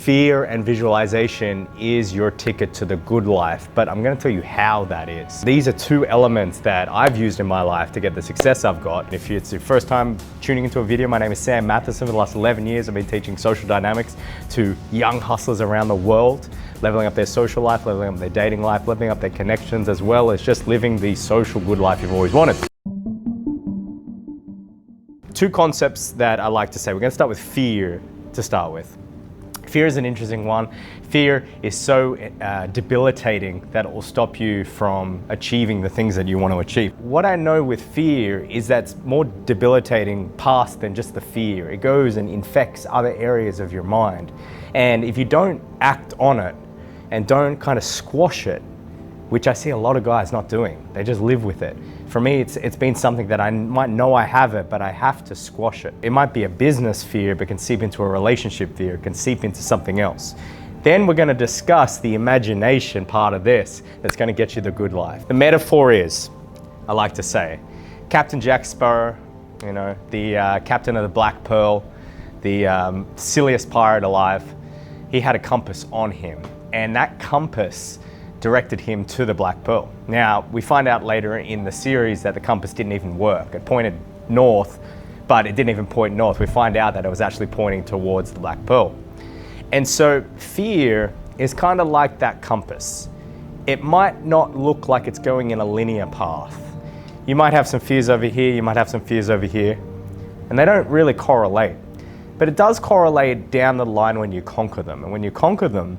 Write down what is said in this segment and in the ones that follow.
fear and visualization is your ticket to the good life, but I'm going to tell you how that is. These are two elements that I've used in my life to get the success I've got. If it's your first time tuning into a video, my name is Sam Matheson. For the last 11 years, I've been teaching social dynamics to young hustlers around the world, leveling up their social life, leveling up their dating life, leveling up their connections, as well as just living the social good life you've always wanted. Two concepts that I like to say. We're going to start with fear to start with. Fear is an interesting one. Fear is so debilitating that it will stop you from achieving the things that you want to achieve. What I know with fear is that it's more debilitating past than just the fear. It goes and infects other areas of your mind. And if you don't act on it and don't kind of squash it, which I see a lot of guys not doing, they just live with it. For me, it's been something that I might know I have it, but I have to squash it. It might be a business fear, but can seep into a relationship fear, can seep into something else. Then we're going to discuss the imagination part of this that's going to get you the good life. The metaphor is, I like to say, Captain Jack Sparrow, you know, the captain of the Black Pearl, the silliest pirate alive, he had a compass on him, and that compass directed him to the Black Pearl. Now, we find out later in the series that the compass didn't even work. It pointed north, but it didn't even point north. We find out that it was actually pointing towards the Black Pearl. And so fear is kind of like that compass. It might not look like it's going in a linear path. You might have some fears over here, you might have some fears over here, and they don't really correlate. But it does correlate down the line when you conquer them. And when you conquer them,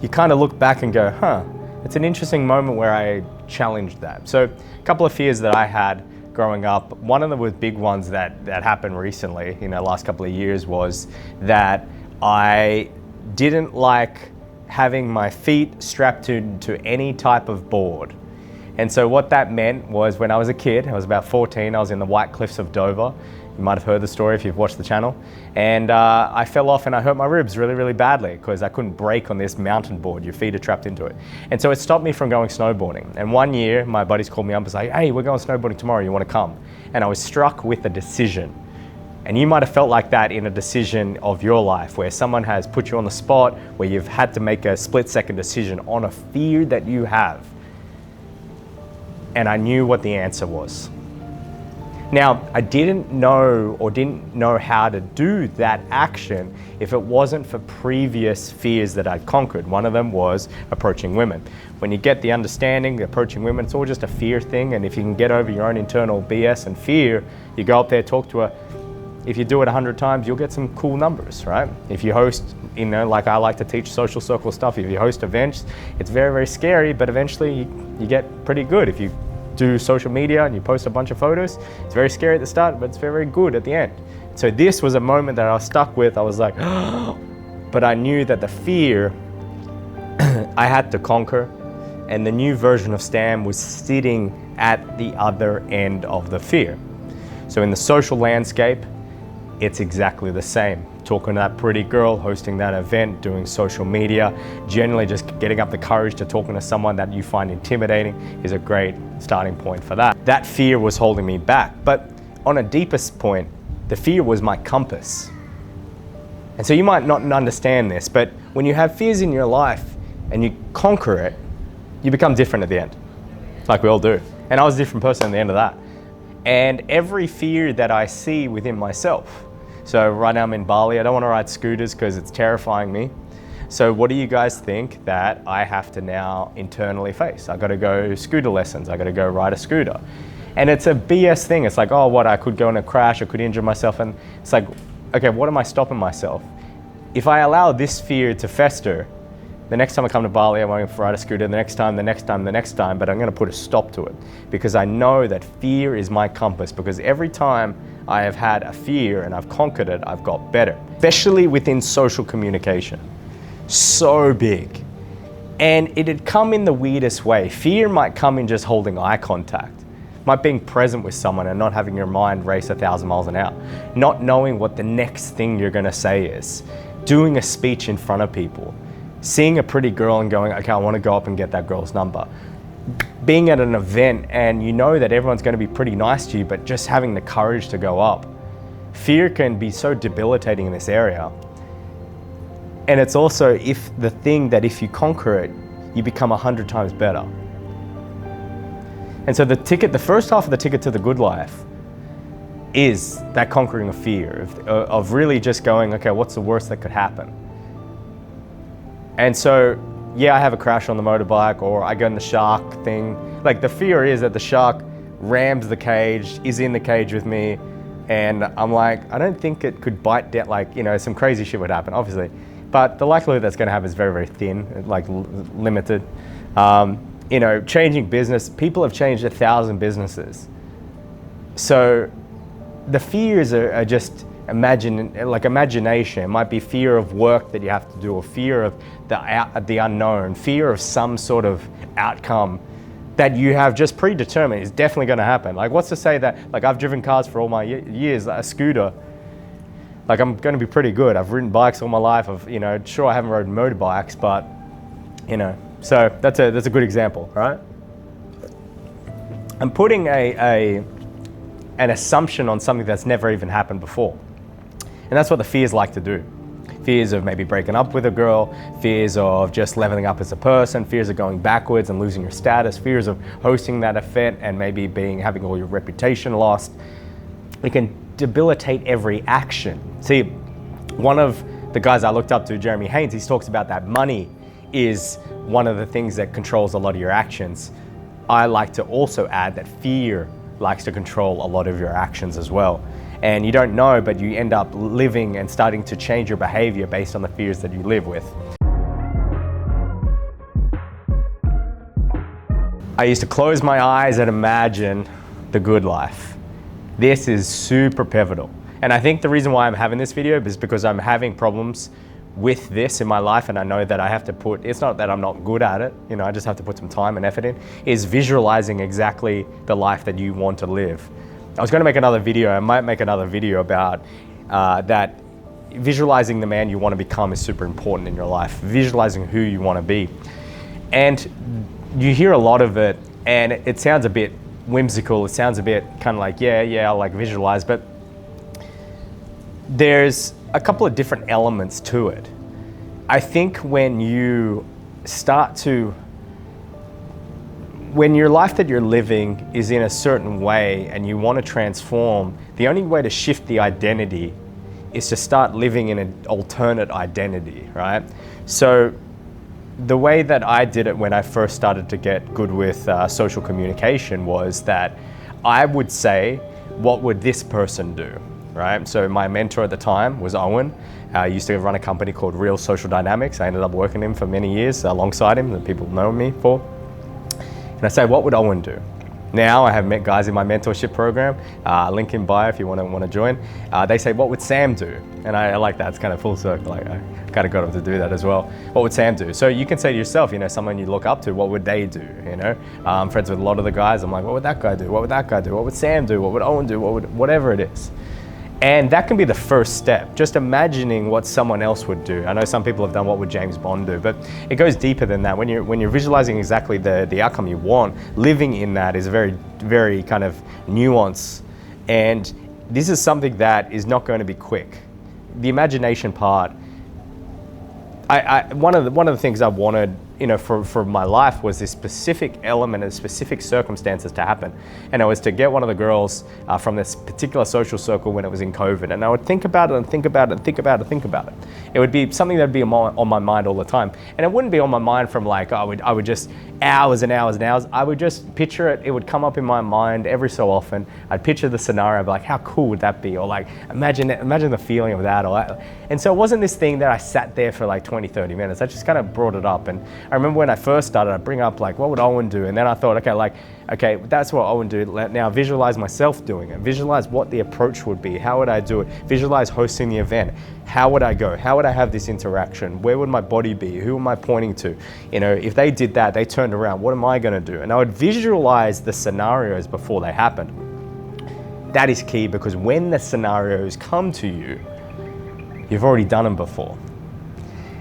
you kind of look back and go, huh, it's an interesting moment where I challenged that. So a couple of fears that I had growing up, one of the big ones that happened recently, in the last couple of years, was that I didn't like having my feet strapped to any type of board. And so what that meant was when I was a kid, I was about 14, I was in the White Cliffs of Dover. You might have heard the story if you've watched the channel. And I fell off and I hurt my ribs really, really badly because I couldn't brake on this mountain board. Your feet are trapped into it. And so it stopped me from going snowboarding. And one year, my buddies called me up and was like, hey, we're going snowboarding tomorrow, you want to come? And I was struck with a decision. And you might have felt like that in a decision of your life where someone has put you on the spot, where you've had to make a split-second decision on a fear that you have. And I knew what the answer was. Now, I didn't know how to do that action if it wasn't for previous fears that I'd conquered. One of them was approaching women. When you get the understanding, approaching women, it's all just a fear thing, and if you can get over your own internal BS and fear, you go up there, talk to her. If you do it 100 times, you'll get some cool numbers, right? If you host, you know, like I like to teach social circle stuff, if you host events, it's very, very scary, but eventually you get pretty good. If you do social media and you post a bunch of photos, it's very scary at the start, but it's very, very good at the end. So this was a moment that I was stuck with. I was like, oh, but I knew that the fear I had to conquer, and the new version of Stam was sitting at the other end of the fear. So in the social landscape, it's exactly the same. Talking to that pretty girl, hosting that event, doing social media, generally just getting up the courage to talking to someone that you find intimidating is a great starting point for that. That fear was holding me back, but on a deepest point, the fear was my compass. And so you might not understand this, but when you have fears in your life and you conquer it, you become different at the end, like we all do. And I was a different person at the end of that. And every fear that I see within myself, so right now I'm in Bali, I don't want to ride scooters because it's terrifying me. So what do you guys think that I have to now internally face? I got to go scooter lessons, I got to go ride a scooter. And it's a BS thing. It's like, oh, what, I could go in a crash, I could injure myself. And it's like, okay, what am I stopping myself? If I allow this fear to fester, the next time I come to Bali, I won't ride a scooter, the next time, but I'm going to put a stop to it because I know that fear is my compass, because every time I have had a fear and I've conquered it, I've got better, especially within social communication. So big. And it'd come in the weirdest way. Fear might come in just holding eye contact, might being present with someone and not having your mind race 1,000 miles an hour, not knowing what the next thing you're going to say is, doing a speech in front of people, seeing a pretty girl and going, okay, I want to go up and get that girl's number. Being at an event and you know that everyone's going to be pretty nice to you, but just having the courage to go up. Fear can be so debilitating in this area. And it's also if you conquer it, you become 100 times better. And so the first half of the ticket to the good life is that conquering of fear, of really just going, okay, what's the worst that could happen? And so, yeah, I have a crash on the motorbike, or I go in the shark thing. Like, the fear is that the shark rams the cage, is in the cage with me, and I'm like, I don't think it could bite down, like, you know, some crazy shit would happen, obviously. But the likelihood that's gonna happen is very, very thin, like limited. You know, changing business, people have changed 1,000 businesses. So the fears are just imagination. It might be fear of work that you have to do, or fear of the unknown, fear of some sort of outcome that you have just predetermined is definitely going to happen. Like, what's to say that, like, I've driven cars for all my years, a scooter, like, I'm going to be pretty good. I've ridden bikes all my life. Sure, I haven't ridden motorbikes, but, you know, so that's a good example, right? I'm putting an assumption on something that's never even happened before. And that's what the fears like to do. Fears of maybe breaking up with a girl, fears of just leveling up as a person, fears of going backwards and losing your status, fears of hosting that event and maybe having all your reputation lost. It can debilitate every action. See, one of the guys I looked up to, Jeremy Haynes, he talks about that money is one of the things that controls a lot of your actions. I like to also add that fear likes to control a lot of your actions as well. And you don't know, but you end up living and starting to change your behavior based on the fears that you live with. I used to close my eyes and imagine the good life. This is super pivotal. And I think the reason why I'm having this video is because I'm having problems with this in my life, and I know that I have to it's not that I'm not good at it, you know, I just have to put some time and effort in, is visualizing exactly the life that you want to live. I was going to make another video, I might make another video about that visualizing the man you want to become is super important in your life, visualizing who you want to be. And you hear a lot of it, and it sounds a bit whimsical, it sounds a bit kind of like, yeah, I'll like visualize, but there's a couple of different elements to it. I think when your life that you're living is in a certain way and you want to transform, the only way to shift the identity is to start living in an alternate identity, right? So the way that I did it when I first started to get good with social communication was that I would say, what would this person do? Right? So my mentor at the time was Owen. I used to run a company called Real Social Dynamics. I ended up working him for many years alongside him that people know me for. And I say, what would Owen do? Now I have met guys in my mentorship program, link in bio if you want to join. They say, what would Sam do? And I like that, it's kind of full circle. Like, I kind of got him to do that as well. What would Sam do? So you can say to yourself, you know, someone you look up to, what would they do? You know, I'm friends with a lot of the guys. I'm like, what would that guy do? What would that guy do? What would Sam do? What would Owen do? Whatever it is. And that can be the first step, just imagining what someone else would do. I know some people have done what would James Bond do, but it goes deeper than that. When you're visualizing exactly the outcome you want, living in that is very, very kind of nuanced. And this is something that is not going to be quick. The imagination part, one of the things I wanted, you know, for my life was this specific element and specific circumstances to happen. And it was to get one of the girls from this particular social circle when it was in COVID. And I would think about it and think about it and think about it and think about it. It would be something that would be on my mind all the time. And it wouldn't be on my mind from like, I would just hours and hours and hours. I would just picture it. It would come up in my mind every so often. I'd picture the scenario, I'd be like, how cool would that be? Or like, imagine the feeling of that. And so it wasn't this thing that I sat there for like 20, 30 minutes. I just kind of brought it up. And I remember when I first started, I'd bring up like, what would Owen do? And then I thought, okay, that's what Owen do. Now visualize myself doing it. Visualize what the approach would be. How would I do it? Visualize hosting the event. How would I go? How would I have this interaction? Where would my body be? Who am I pointing to? You know, if they did that, they turned around, what am I going to do? And I would visualize the scenarios before they happened. That is key, because when the scenarios come to you, you've already done them before.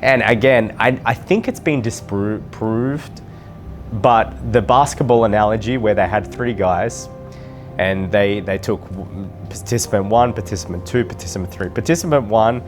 And again, I think it's been disproved, but the basketball analogy where they had 3 guys and they took participant 1, participant 2, participant 3. Participant 1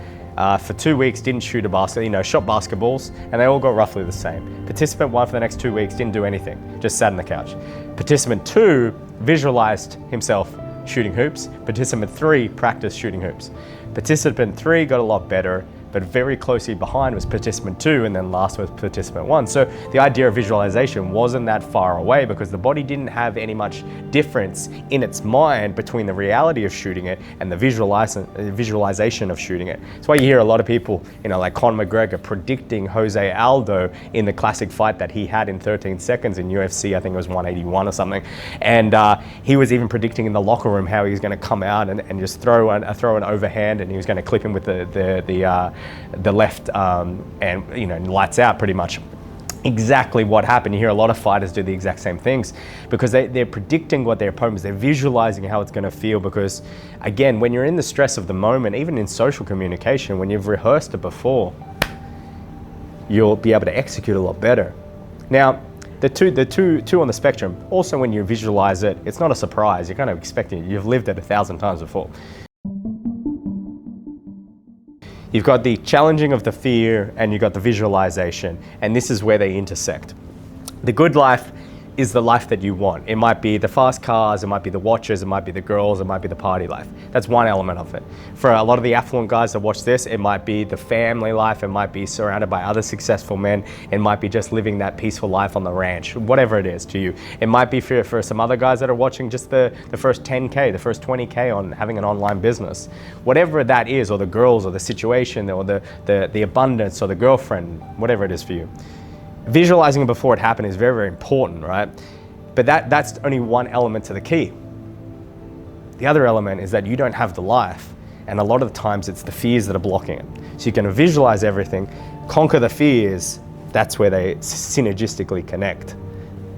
for 2 weeks didn't shoot a basket, shot basketballs, and they all got roughly the same. Participant 1 for the next 2 weeks didn't do anything, just sat on the couch. Participant 2 visualized himself shooting hoops. Participant 3 practiced shooting hoops. Participant 3 got a lot better, but very closely behind was participant 2, and then last was participant 1. So the idea of visualization wasn't that far away, because the body didn't have any much difference in its mind between the reality of shooting it and the visualization of shooting it. That's why you hear a lot of people, like Conor McGregor predicting Jose Aldo in the classic fight that he had in 13 seconds in UFC, I think it was 181 or something. And he was even predicting in the locker room how he was going to come out and just throw an overhand, and he was going to clip him with the left and lights out pretty much. Exactly what happened. You hear a lot of fighters do the exact same things because they're predicting what their opponent is. They're visualizing how it's going to feel, because again, when you're in the stress of the moment, even in social communication, when you've rehearsed it before, you'll be able to execute a lot better. Now, the two on the spectrum, also when you visualize it, it's not a surprise. You're kind of expecting it. You've lived it 1,000 times before. You've got the challenging of the fear, and you've got the visualization, and this is where they intersect. The good life is the life that you want. It might be the fast cars, it might be the watches, it might be the girls, it might be the party life. That's one element of it. For a lot of the affluent guys that watch this, it might be the family life, it might be surrounded by other successful men, it might be just living that peaceful life on the ranch, whatever it is to you. It might be for some other guys that are watching just the first 10K, the first 20K on having an online business. Whatever that is, or the girls, or the situation, or the abundance, or the girlfriend, whatever it is for you. Visualizing it before it happened is very, very important, right? But that's only one element to the key. The other element is that you don't have the life, and a lot of the times it's the fears that are blocking it. So you can visualize everything, conquer the fears, that's where they synergistically connect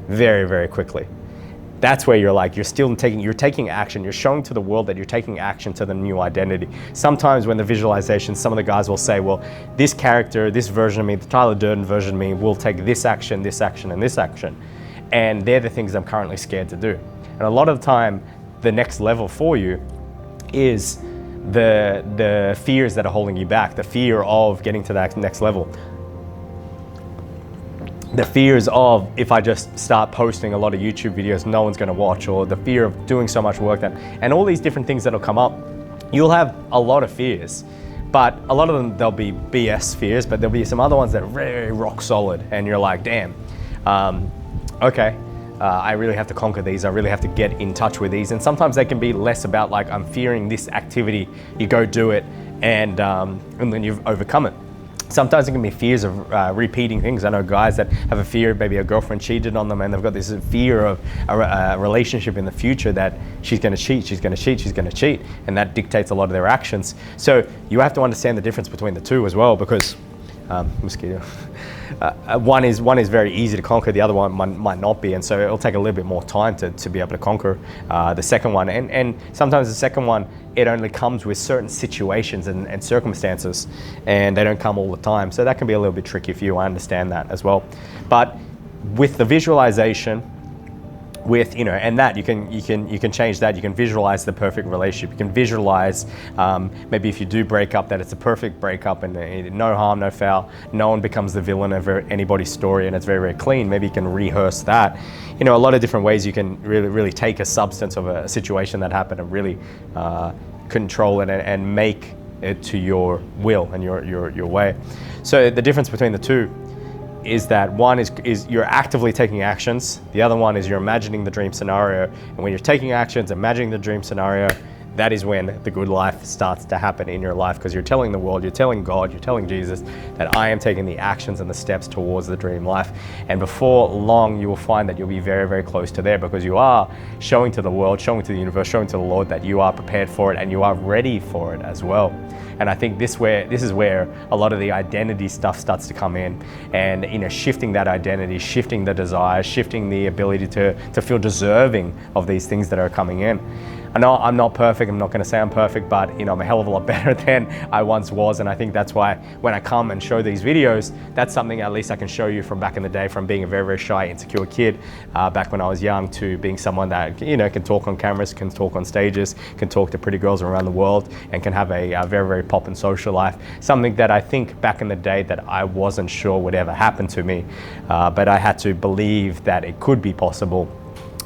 very, very quickly. That's where you're taking action. You're showing to the world that you're taking action to the new identity. Sometimes when the visualization, some of the guys will say, well, this character, this version of me, the Tyler Durden version of me will take this action, and this action. And they're the things I'm currently scared to do. And a lot of the time, the next level for you is the fears that are holding you back, the fear of getting to that next level. The fears of, if I just start posting a lot of YouTube videos, no one's going to watch, or the fear of doing so much work, and all these different things that'll come up. You'll have a lot of fears, but a lot of them, they'll be BS fears, but there'll be some other ones that are very rock solid, and you're like, damn, okay, I really have to conquer these, I really have to get in touch with these. And sometimes they can be less about like, I'm fearing this activity, you go do it, and then you've overcome it. Sometimes it can be fears of repeating things. I know guys that have a fear, maybe a girlfriend cheated on them, and they've got this fear of a relationship in the future that she's going to cheat, and that dictates a lot of their actions. So you have to understand the difference between the two as well, because mosquito. One is very easy to conquer, the other one might not be, and so it'll take a little bit more time to be able to conquer the second one. And sometimes the second one, it only comes with certain situations and circumstances, and they don't come all the time. So that can be a little bit tricky for you, I understand that as well. But with the visualization, and that you can change that. You can visualize the perfect relationship. You can visualize maybe if you do break up, that it's a perfect breakup, and no harm, no foul. No one becomes the villain of anybody's story, and it's very, very clean. Maybe you can rehearse that. A lot of different ways you can really take a substance of a situation that happened and really control it and make it to your will and your way. So the difference between the two is that one is you're actively taking actions. The other one is you're imagining the dream scenario. And when you're taking actions, imagining the dream scenario, that is when the good life starts to happen in your life, because you're telling the world, you're telling God, you're telling Jesus that I am taking the actions and the steps towards the dream life. And before long, you will find that you'll be very, very close to there, because you are showing to the world, showing to the universe, showing to the Lord that you are prepared for it and you are ready for it as well. And I think this is where a lot of the identity stuff starts to come in, and shifting that identity, shifting the desire, shifting the ability to feel deserving of these things that are coming in. I know I'm not perfect. I'm not going to say I'm perfect, but I'm a hell of a lot better than I once was. And I think that's why when I come and show these videos, that's something at least I can show you from back in the day, from being a very, very shy, insecure kid back when I was young, to being someone that can talk on cameras, can talk on stages, can talk to pretty girls around the world, and can have a very, very poppin' social life. Something that I think back in the day that I wasn't sure would ever happen to me, but I had to believe that it could be possible,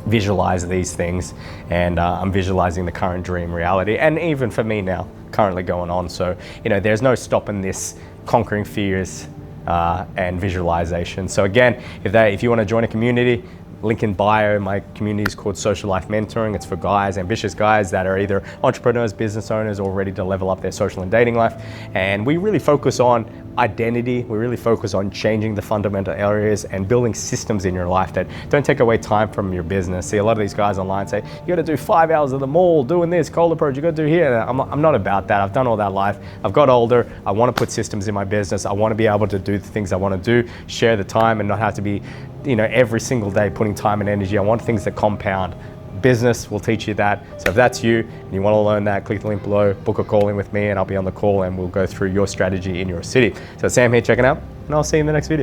visualize these things, and I'm visualizing the current dream reality, and even for me now, currently going on. So there's no stopping this conquering fears and visualization. So again, if you want to join a community, link in bio. My community is called Social Life Mentoring. It's for guys, ambitious guys that are either entrepreneurs, business owners, or ready to level up their social and dating life. And we really focus on identity. We really focus on changing the fundamental areas and building systems in your life that don't take away time from your business. See, a lot of these guys online say, you got to do 5 hours at the mall, doing this, cold approach, you got to do here. I'm not about that. I've done all that life. I've got older. I want to put systems in my business. I want to be able to do the things I want to do, share the time, and not have to be every single day putting time and energy. I want things that compound. Business will teach you that. So if that's you and you want to learn that, click the link below, book a call in with me, and I'll be on the call and we'll go through your strategy in your city. So Sam here checking out, and I'll see you in the next video.